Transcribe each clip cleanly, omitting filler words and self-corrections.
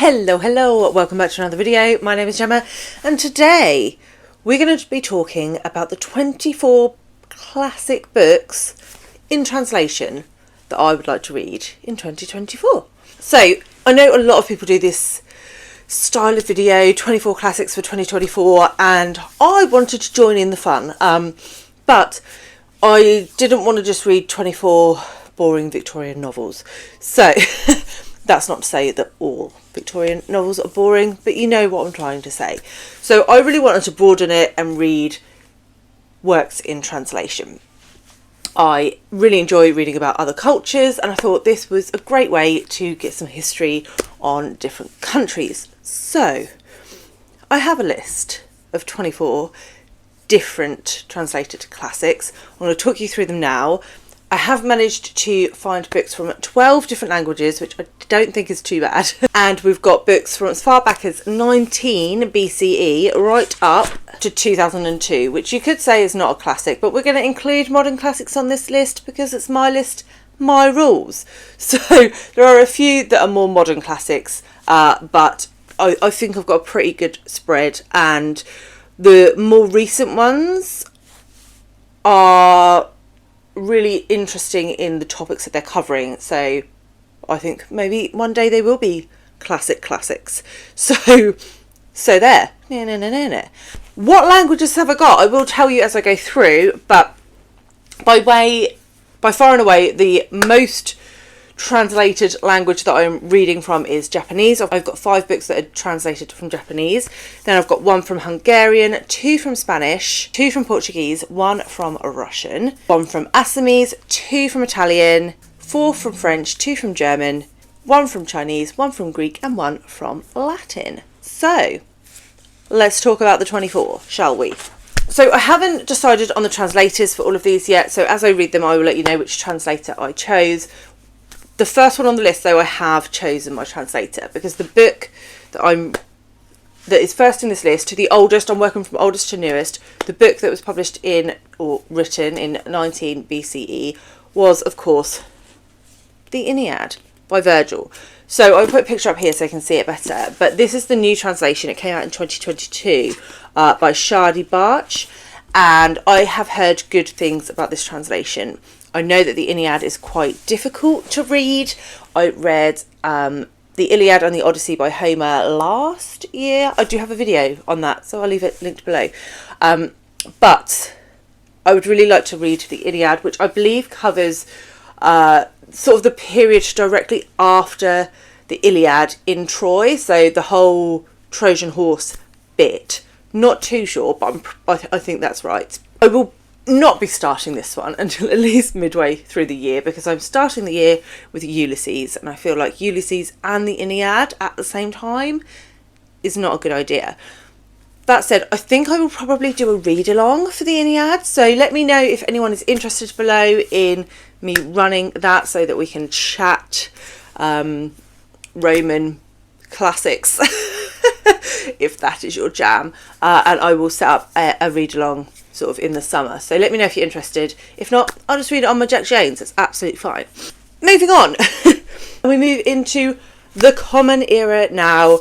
Hello, welcome back to another video. My name is Gemma and today we're going to be talking about the 24 classic books in translation that I would like to read in 2024. So I know a lot of people do this style of video, 24 classics for 2024, and I wanted to join in the fun, but I didn't want to just read 24 boring Victorian novels. So that's not to say that all Victorian novels are boring, but you know what I'm trying to say. So I really wanted to broaden it and read works in translation. I really enjoy reading about other cultures, and I thought this was a great way to get some history on different countries. So I have a list of 24 different translated classics. I'm going to talk you through them now. I have managed to find books from 12 different languages, which I don't think is too bad. And we've got books from as far back as 19 BCE right up to 2002, which you could say is not a classic, but we're going to include modern classics on this list because it's my list, my rules. So there are a few that are more modern classics, but I think I've got a pretty good spread, and the more recent ones are really interesting in the topics that they're covering, so I think maybe one day they will be classics. So there. What languages have I got? I will tell you as I go through, but by far and away the most translated language that I'm reading from is Japanese. I've got 5 books that are translated from Japanese. Then I've got 1 from Hungarian, 2 from Spanish, 2 from Portuguese, 1 from Russian, 1 from Assamese, 2 from Italian, 4 from French, 2 from German, 1 from Chinese, 1 from Greek, and 1 from Latin. So let's talk about the 24, shall we? So I haven't decided on the translators for all of these yet, so as I read them I will let you know which translator I chose. The first one on the list, though, I have chosen my translator because the book that is first in this list, to the oldest, I'm working from oldest to newest, the book that was published in, or written in 19 BCE was, of course, the Aeneid by Virgil. So I'll put a picture up here so you can see it better. But this is the new translation. It came out in 2022 by Shardi Bartsh, and I have heard good things about this translation. I know that the Aeneid is quite difficult to read. I read the Iliad and the Odyssey by Homer last year. I do have a video on that, so I'll leave it linked below. But I would really like to read the Iliad, which I believe covers sort of the period directly after the Iliad in Troy, so the whole Trojan horse bit. Not too sure, but I think that's right. I will not be starting this one until at least midway through the year, because I'm starting the year with Ulysses, and I feel like Ulysses and the Aeneid at the same time is not a good idea. That said, I think I will probably do a read along for the Aeneid, so let me know if anyone is interested below in me running that so that we can chat Roman classics if that is your jam, and I will set up a read along sort of in the summer. So let me know if you're interested. If not, I'll just read it on my Jack Janes. It's absolutely fine. Moving on. We move into the Common Era now,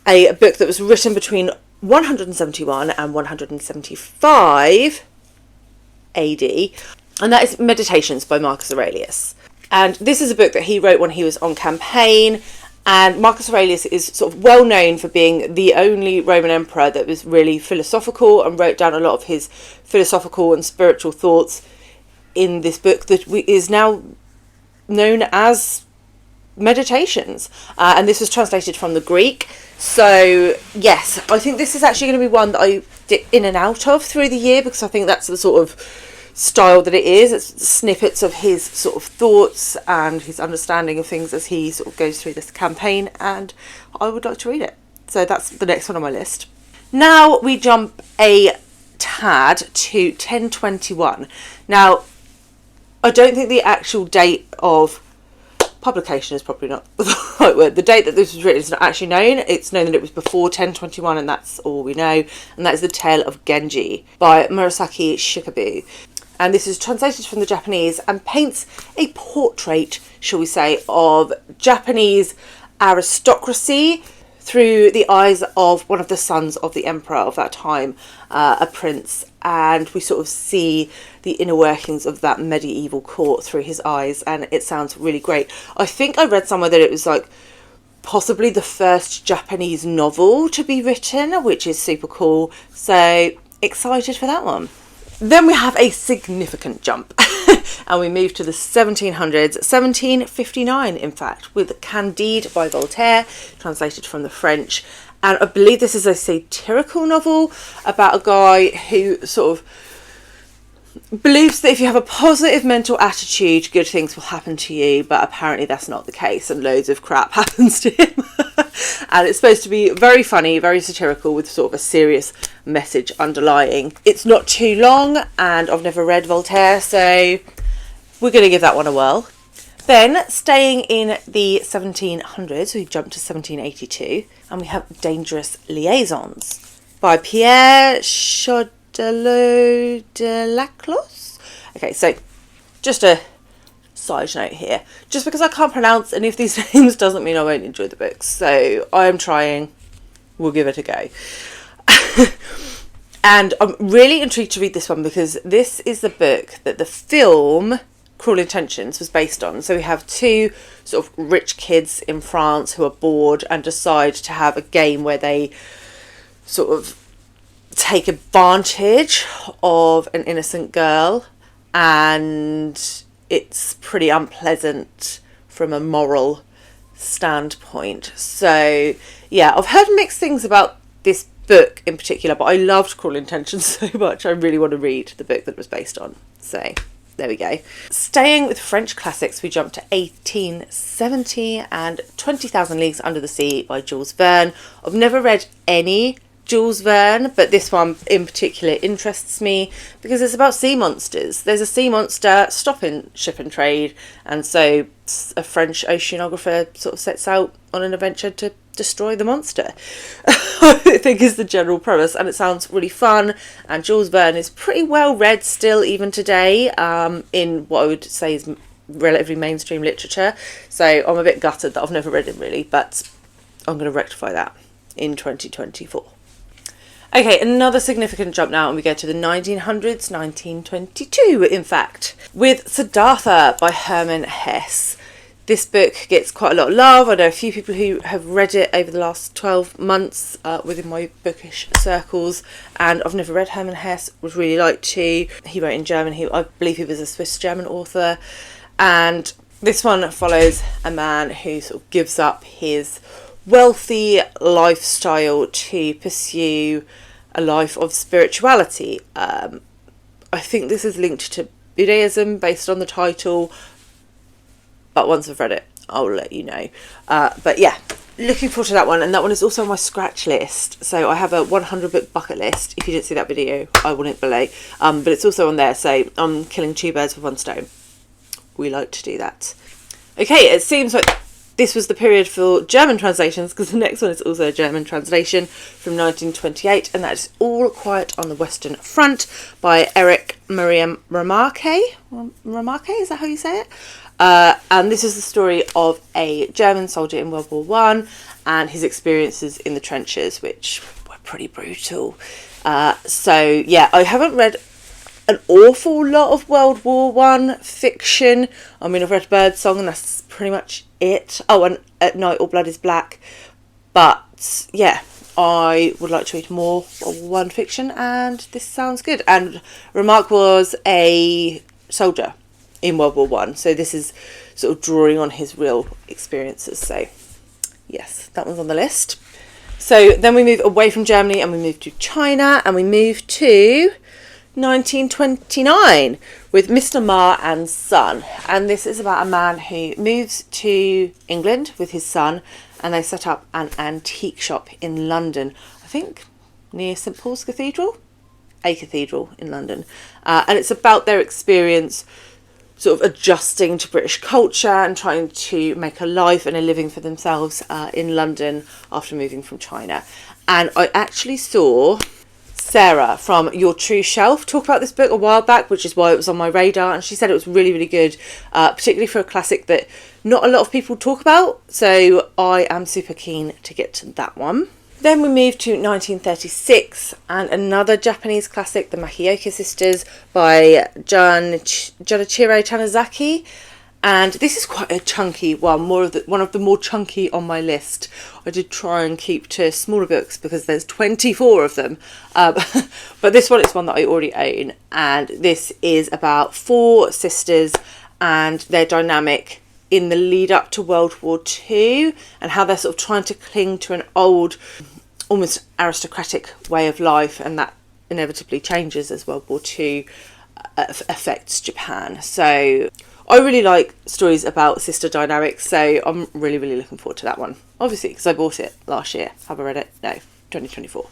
a book that was written between 171 and 175 AD, and that is Meditations by Marcus Aurelius. And this is a book that he wrote when he was on campaign. And Marcus Aurelius is sort of well known for being the only Roman emperor that was really philosophical and wrote down a lot of his philosophical and spiritual thoughts in this book that is now known as Meditations. And this was translated from the Greek. So yes, I think this is actually going to be one that I dip in and out of through the year, because I think that's the sort of style that it is. It's snippets of his sort of thoughts and his understanding of things as he sort of goes through this campaign, and I would like to read it. So that's the next one on my list. Now we jump a tad to 1021. Now I don't think the actual date of publication is probably not the right word. The date that this was written is not actually known. It's known that it was before 1021, and that's all we know, and that is the Tale of Genji by Murasaki Shikibu. And this is translated from the Japanese and paints a portrait, shall we say, of Japanese aristocracy through the eyes of one of the sons of the emperor of that time, a prince, and we sort of see the inner workings of that medieval court through his eyes, and it sounds really great. I think I read somewhere that it was like possibly the first Japanese novel to be written, which is super cool, so excited for that one. Then we have a significant jump and we move to the 1700s, 1759 in fact, with Candide by Voltaire, translated from the French. And I believe this is a satirical novel about a guy who sort of believes that if you have a positive mental attitude, good things will happen to you, but apparently that's not the case and loads of crap happens to him. And it's supposed to be very funny, very satirical, with sort of a serious message underlying. It's not too long, and I've never read Voltaire, so we're going to give that one a whirl. Then, staying in the 1700s, we jump to 1782, and we have Dangerous Liasons by Pierre Choderlos de Laclos. Okay, so just a side note here. Just because I can't pronounce any of these names doesn't mean I won't enjoy the books. So I am trying. We'll give it a go. And I'm really intrigued to read this one because this is the book that the film Cruel Intentions was based on. So we have two sort of rich kids in France who are bored and decide to have a game where they sort of take advantage of an innocent girl, and it's pretty unpleasant from a moral standpoint. So yeah, I've heard mixed things about this book in particular, but I loved Cruel Intentions so much I really want to read the book that it was based on. So there we go. Staying with French classics, we jump to 1870 and 20,000 Leagues Under the Sea by Jules Verne. I've never read any Jules Verne, but this one in particular interests me because it's about sea monsters. There's a sea monster stopping ship and trade, and so a French oceanographer sort of sets out on an adventure to destroy the monster. I think is the general premise, and it sounds really fun. And Jules Verne is pretty well read still even today, in what I would say is relatively mainstream literature. So I'm a bit gutted that I've never read him really, but I'm going to rectify that in 2024. Okay, another significant jump now, and we go to the 1900s, 1922 in fact, with Siddhartha by Herman Hesse. This book gets quite a lot of love. I know a few people who have read it over the last 12 months within my bookish circles, and I've never read Herman Hesse, would really like to. He wrote in German. I believe he was a Swiss-German author, and this one follows a man who sort of gives up his wealthy lifestyle to pursue a life of spirituality. I think this is linked to Buddhism based on the title, but once I've read it, I'll let you know. But yeah, looking forward to that one, and that one is also on my scratch list. So I have a 100 book bucket list. If you didn't see that video, I will link below. But it's also on there, so I'm killing two birds with one stone. We like to do that. Okay, it seems like this was the period for German translations, because the next one is also a German translation from 1928, and that is All Quiet on the Western Front by Erich Remarque. Remarque, is that how you say it? And this is the story of a German soldier in World War One and his experiences in the trenches, which were pretty brutal. So yeah, I haven't read an awful lot of World War One fiction. I mean, I've read Birdsong and that's pretty much it. Oh, and At Night All Blood is Black. But yeah, I would like to read more World War One fiction, and this sounds good. And Remarque was a soldier in World War One, so this is sort of drawing on his real experiences. So yes, that one's on the list. So then we move away from Germany and we move to China, and we move to 1929 with Mr. Ma and Son, and this is about a man who moves to England with his son, and they set up an antique shop in London, I think near St Paul's Cathedral, a cathedral in London, and it's about their experience sort of adjusting to British culture and trying to make a life and a living for themselves in London after moving from China. And I actually saw Sarah from Your True Shelf talked about this book a while back, which is why it was on my radar, and she said it was really, really good, particularly for a classic that not a lot of people talk about, so I am super keen to get to that one. Then we move to 1936 and another Japanese classic, The Makioka Sisters by Jun'ichiro Tanizaki. And this is quite a chunky one, one of the more chunky on my list. I did try and keep to smaller books because there's 24 of them. But this one is one that I already own. And this is about 4 sisters and their dynamic in the lead up to World War II and how they're sort of trying to cling to an old, almost aristocratic way of life, and that inevitably changes as World War II affects Japan. So I really like stories about sister dynamics, so I'm really, really looking forward to that one. Obviously, because I bought it last year. Have I read it? No, 2024.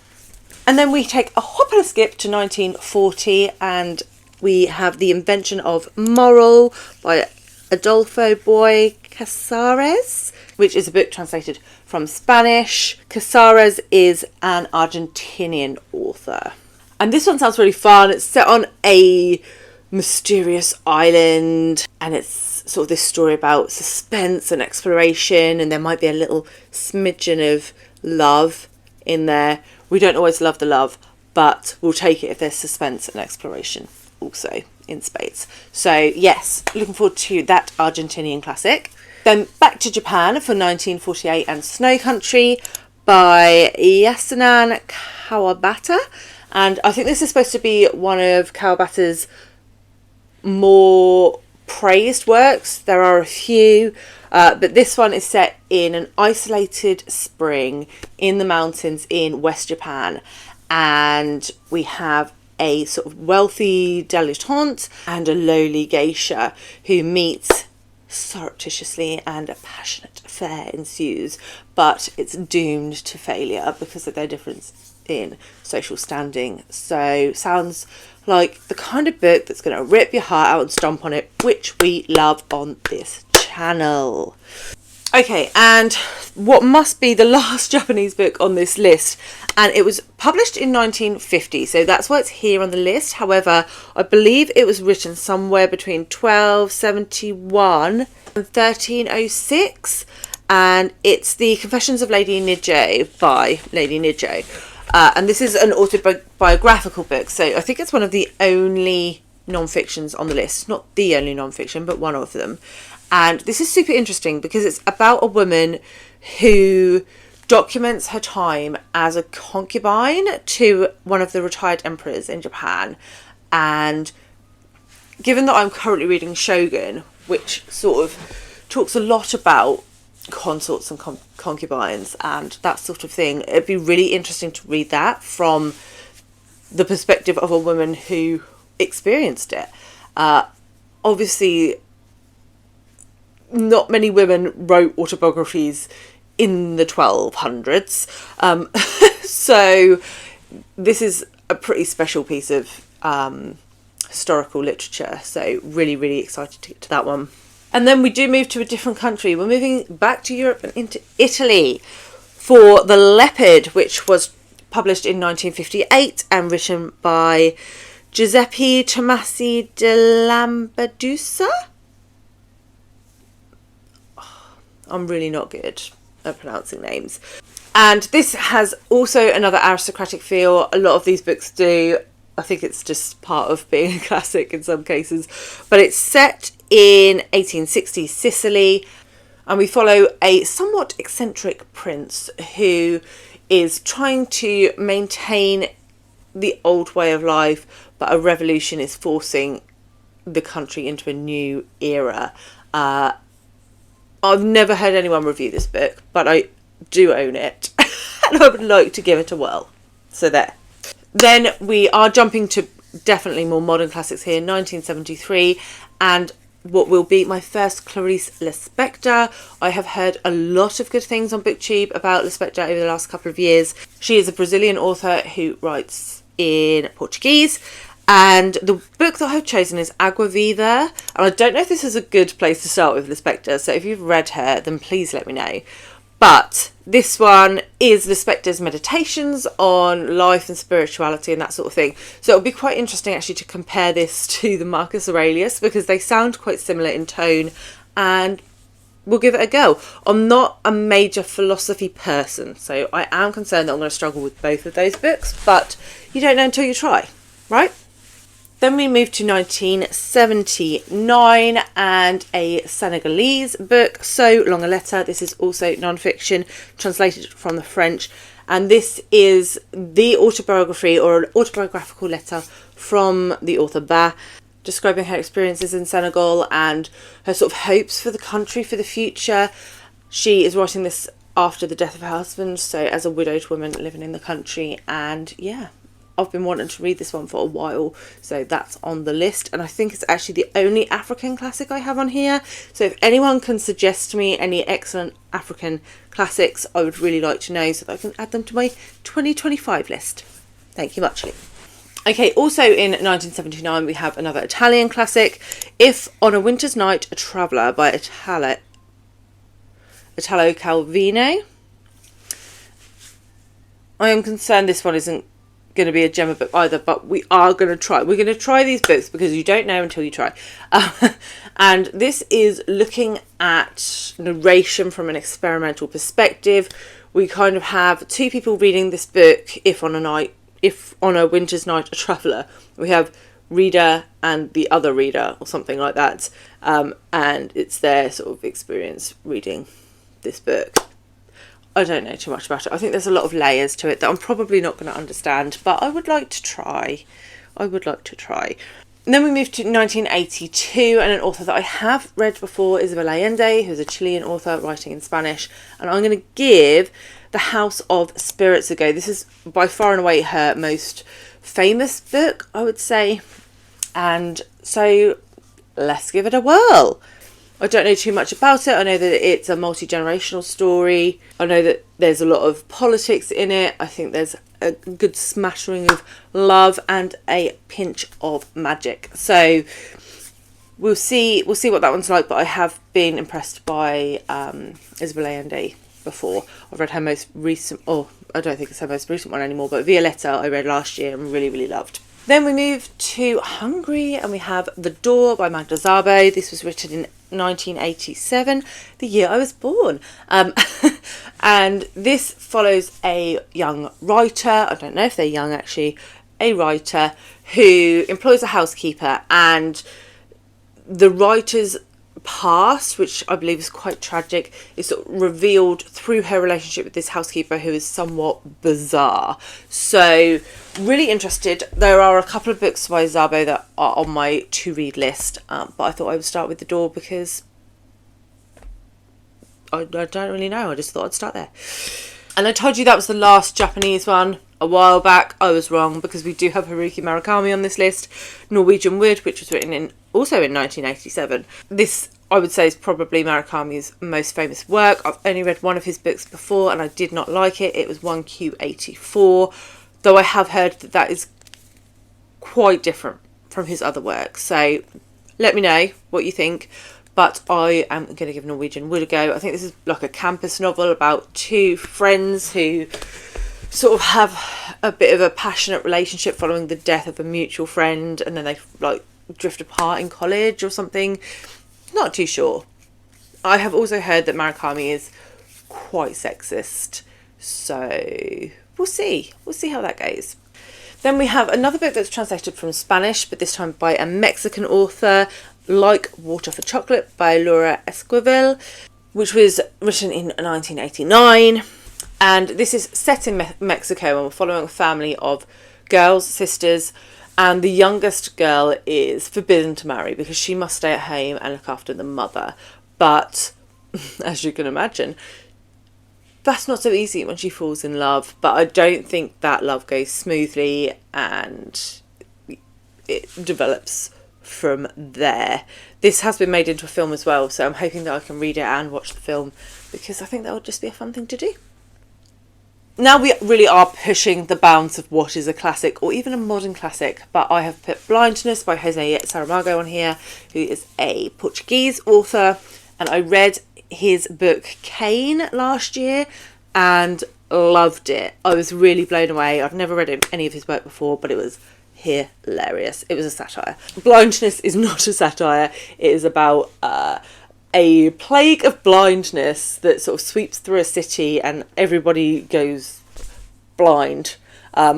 And then we take a hop and a skip to 1940 and we have The Invention of Morel by Adolfo Casares, which is a book translated from Spanish. Casares is an Argentinian author. And this one sounds really fun. It's set on a mysterious island and it's sort of this story about suspense and exploration, and there might be a little smidgen of love in there. We don't always love the love, but we'll take it if there's suspense and exploration also in spades. So yes, looking forward to that Argentinian classic. Then back to Japan for 1948 and Snow Country by Yasunan Kawabata. And I think this is supposed to be one of Kawabata's more praised works. There are a few, but this one is set in an isolated spring in the mountains in West Japan. And we have a sort of wealthy debutante and a lowly geisha who meet surreptitiously, and a passionate affair ensues, but it's doomed to failure because of their difference in social standing. So sounds like the kind of book that's going to rip your heart out and stomp on it, which we love on this channel. Okay, and what must be the last Japanese book on this list, and it was published in 1950, so that's why it's here on the list. However, I believe it was written somewhere between 1271 and 1306, and it's The Confessions of Lady Nijo by Lady Nijo. And this is an autobiographical book, so I think it's one of the only non-fictions on the list. Not the only non-fiction, but one of them. And this is super interesting because it's about a woman who documents her time as a concubine to one of the retired emperors in Japan. And given that I'm currently reading Shogun, which sort of talks a lot about consorts and concubines and that sort of thing, it'd be really interesting to read that from the perspective of a woman who experienced it. Obviously, not many women wrote autobiographies in the 1200s, so this is a pretty special piece of historical literature, so really, really excited to get to that one. And then we do move to a different country. We're moving back to Europe and into Italy for The Leopard, which was published in 1958 and written by Giuseppe Tomasi de Lampedusa. I'm really not good at pronouncing names. And this has also another aristocratic feel. A lot of these books do. I think it's just part of being a classic in some cases. But it's set in 1860s Sicily, and we follow a somewhat eccentric prince who is trying to maintain the old way of life, but a revolution is forcing the country into a new era. I've never heard anyone review this book, but I do own it and I would like to give it a whirl. So there. Then we are jumping to definitely more modern classics here, 1973, and what will be my first Clarice Lispector. I have heard a lot of good things on BookTube about Lispector over the last couple of years. She is a Brazilian author who writes in Portuguese, and the book that I've chosen is Agua Viva, and I don't know if this is a good place to start with Lispector, so if you've read her then please let me know. But this one is the Spectre's meditations on life and spirituality and that sort of thing. So it'll be quite interesting actually to compare this to the Marcus Aurelius, because they sound quite similar in tone, and we'll give it a go. I'm not a major philosophy person, so I am concerned that I'm going to struggle with both of those books, but you don't know until you try, right? Then we move to 1979 and a Senegalese book, So Long a Letter. This is also non-fiction, translated from the French. And this is the autobiography, or an autobiographical letter from the author Ba, describing her experiences in Senegal and her sort of hopes for the country, for the future. She is writing this after the death of her husband, so as a widowed woman living in the country. And yeah, I've been wanting to read this one for a while, so that's on the list. And I think it's actually the only African classic I have on here. So if anyone can suggest to me any excellent African classics, I would really like to know, so that I can add them to my 2025 list. Thank you muchly. Okay, also in 1979 we have another Italian classic, If on a Winter's Night a Traveller by Italo Calvino. I am concerned this one isn't going to be a Gemma book either, but we are going to try. We're going to try these books because you don't know until you try. And this is looking at narration from an experimental perspective. We kind of have two people reading this book, If on a Winter's Night a Traveller. We have reader and the other reader, or something like that, and it's their sort of experience reading this book. I don't know too much about it. I think there's a lot of layers to it that I'm probably not going to understand, but I would like to try. And then we move to 1982, and an author that I have read before, Isabel Allende, who's a Chilean author writing in Spanish, and I'm going to give The House of Spirits a go. This is by far and away her most famous book, I would say, and so let's give it a whirl. I don't know too much about it. I know that it's a multi-generational story. I know that there's a lot of politics in it. I think there's a good smattering of love and a pinch of magic. So we'll see what that one's like, but I have been impressed by Isabel Allende before. I've read her most recent, I don't think it's her most recent one anymore, but Violetta I read last year and really, really loved. Then we move to Hungary and we have The Door by Magda Szabo. This was written in 1987, the year I was born. And this follows a young writer, I don't know if they're young actually, a writer who employs a housekeeper, and the writer's past, which I believe is quite tragic, is sort of revealed through her relationship with this housekeeper who is somewhat bizarre. So really interested. There are a couple of books by Szabo that are on my to read list, but I thought I would start with The Door because I don't really know. I just thought I'd start there. And I told you that was the last Japanese one a while back. I was wrong, because we do have Haruki Murakami on this list. Norwegian Wood, which was written also in 1987. This, I would say, is probably Murakami's most famous work. I've only read one of his books before and I did not like it. It was 1Q84, though I have heard that that is quite different from his other work. So let me know what you think. But I am going to give Norwegian Wood a go. I think this is like a campus novel about two friends who sort of have a bit of a passionate relationship following the death of a mutual friend, and then they like drift apart in college or something. Not too sure. I have also heard that Murakami is quite sexist, so we'll see. We'll see how that goes. Then we have another book that's translated from Spanish, but this time by a Mexican author, Like Water for Chocolate by Laura Esquivel, which was written in 1989. And this is set in Mexico, and we're following a family of girls, sisters, and the youngest girl is forbidden to marry because she must stay at home and look after the mother. But, as you can imagine, that's not so easy when she falls in love. But I don't think that love goes smoothly, and it develops from there. This has been made into a film as well, so I'm hoping that I can read it and watch the film, because I think that would just be a fun thing to do. Now we really are pushing the bounds of what is a classic or even a modern classic, but I have put Blindness by José Saramago on here, who is a Portuguese author, and I read his book Cain last year, and loved it. I was really blown away. I'd never read any of his work before, but it was hilarious. It was a satire. Blindness is not a satire. It is about a plague of blindness that sort of sweeps through a city and everybody goes blind. I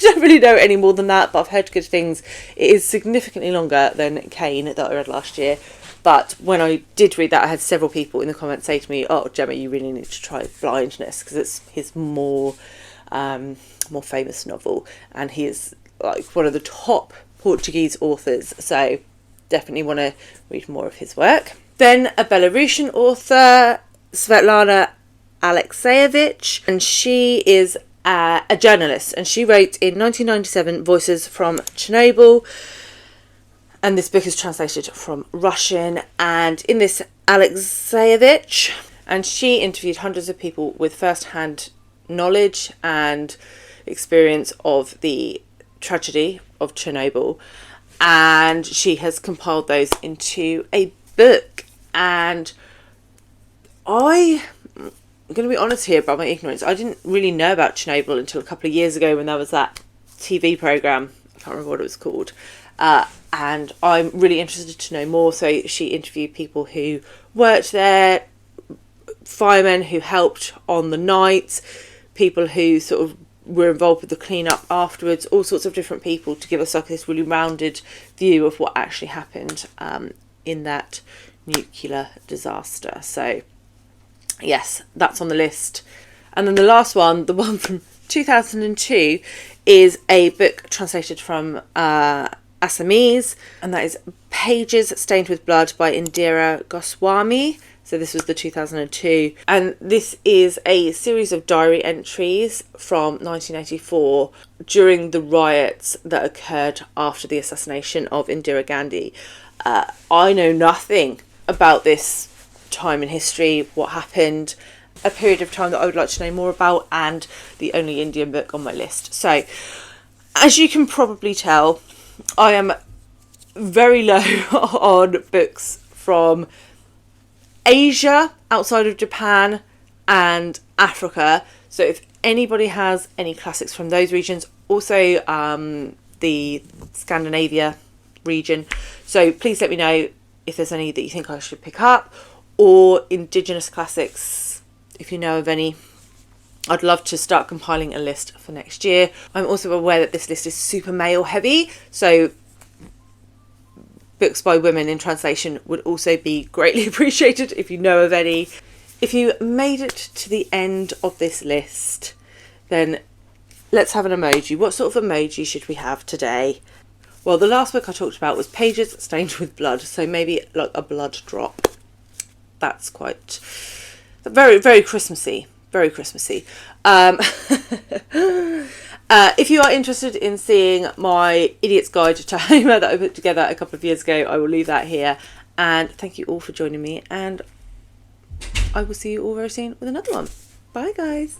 don't really know any more than that, but I've heard good things. It is significantly longer than Cain that I read last year. But when I did read that, I had several people in the comments say to me, "Oh, Gemma, you really need to try Blindness," because it's his more famous novel, and he is like one of the top Portuguese authors. So definitely want to read more of his work. Then a Belarusian author, Svetlana Alexievich, and she is a journalist, and she wrote in 1997 Voices from Chernobyl, and this book is translated from Russian. And in this, Alexievich, and she interviewed hundreds of people with first-hand knowledge and experience of the tragedy of Chernobyl, and she has compiled those into a book. And I'm going to be honest here about my ignorance. I didn't really know about Chernobyl until a couple of years ago when there was that TV programme. I can't remember what it was called. And I'm really interested to know more. So she interviewed people who worked there, firemen who helped on the night, people who sort of were involved with the clean-up afterwards, all sorts of different people to give us like this really rounded view of what actually happened in that nuclear disaster. So yes, that's on the list. And then the last one, the one from 2002, is a book translated from Assamese, and that is Pages Stained with Blood by Indira Goswami. So this was the 2002. And this is a series of diary entries from 1984 during the riots that occurred after the assassination of Indira Gandhi. I know nothing about this time in history, what happened, a period of time that I would like to know more about, and the only Indian book on my list. So, as you can probably tell, I am very low on books from Asia, outside of Japan, and Africa. So if anybody has any classics from those regions, also the Scandinavia region, so please let me know if there's any that you think I should pick up, or indigenous classics, if you know of any. I'd love to start compiling a list for next year. I'm also aware that this list is super male heavy, so books by women in translation would also be greatly appreciated if you know of any. If you made it to the end of this list, then let's have an emoji. What sort of emoji should we have today? Well, the last book I talked about was Pages Stained with Blood, so maybe like a blood drop. That's quite very, very Christmassy. Very Christmassy. If you are interested in seeing my Idiot's Guide to Homer that I put together a couple of years ago, I will leave that here. And thank you all for joining me, and I will see you all very soon with another one. Bye, guys.